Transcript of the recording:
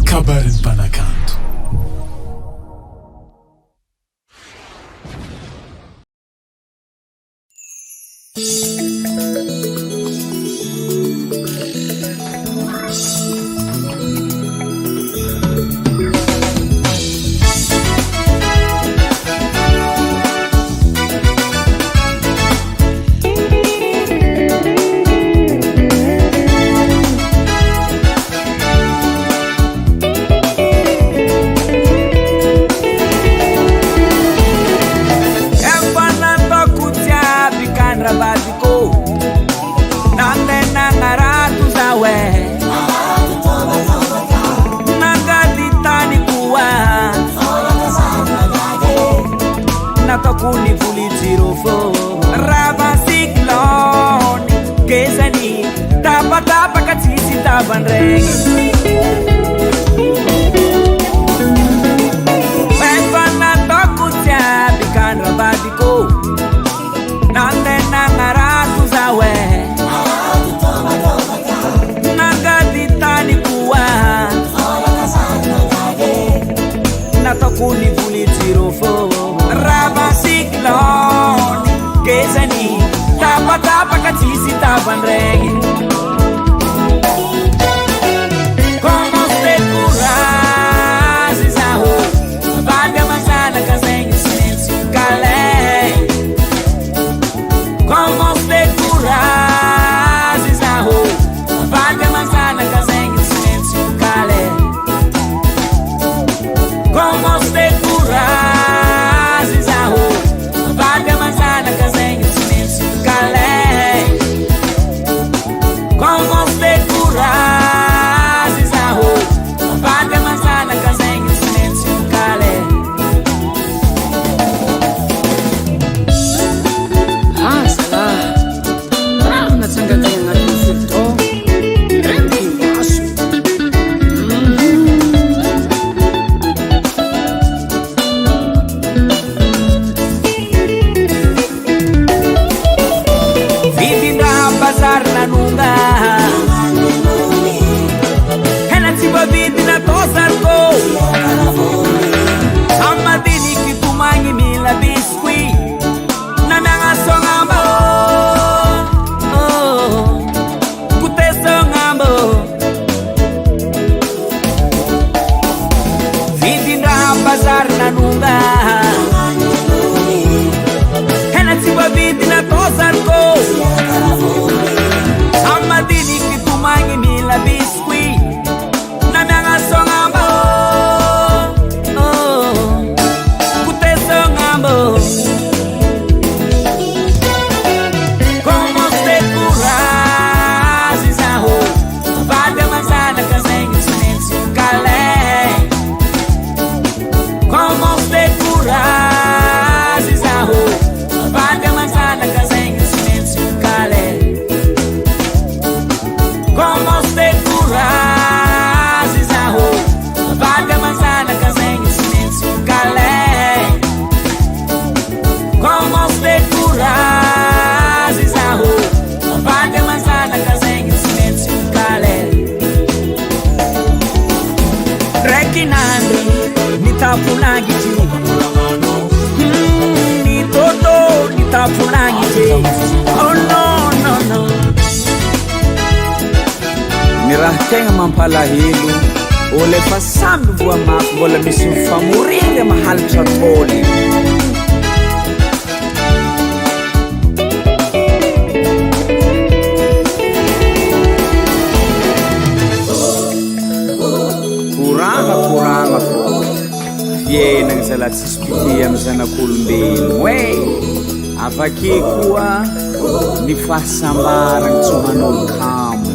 kabarin'ny mpanakanto. Kuni pulitiro fo raba sikloni kesani tapa tapa katisi tapan rengi pepana toku tiapi kan rabadiko nande nangaratu zawe nagati tani kuwa natokuni pulitiro fo raba sikloni kesani tapa tapa katisi tapan rengi como se curas isaho vaga manzana kazengi silêncio calé como se curas isaho vaga manzana kazengi silêncio calé como se curas vaga manzana kazengi silêncio calé como se curas isaho vaga manzana kazengi silêncio calé sala na tsangata ngati futo rendi masu bazar nanunga hena tiba vidi na tosarko amadini kitumangi mila biscuit na nanga songamba kute songamba vidi na bazar nanunga hena tiba vidi na tosarko amadini kitumangi mila biscuit na nanga songamba kute songamba como se curas isaho vaga manzana kazengi silêncio calé como se curas isaho vaga manzana kazengi silêncio calé como se curas isaho vaga manzana kazengi silêncio calé como se curas isaho vaga manzana kazengi silêncio calé rekinandi nitafunagi ji ni toto nitafunagi ji oh no no no ni raha tegna mampalahelo olo efa samby voa mafy mbola misy mifamoriana mahalitra tôly koragna fô fiainagny zalahy tsisy pite amy zanak'olombelogno e avake koa ny fahasambaragny tsy manao kamo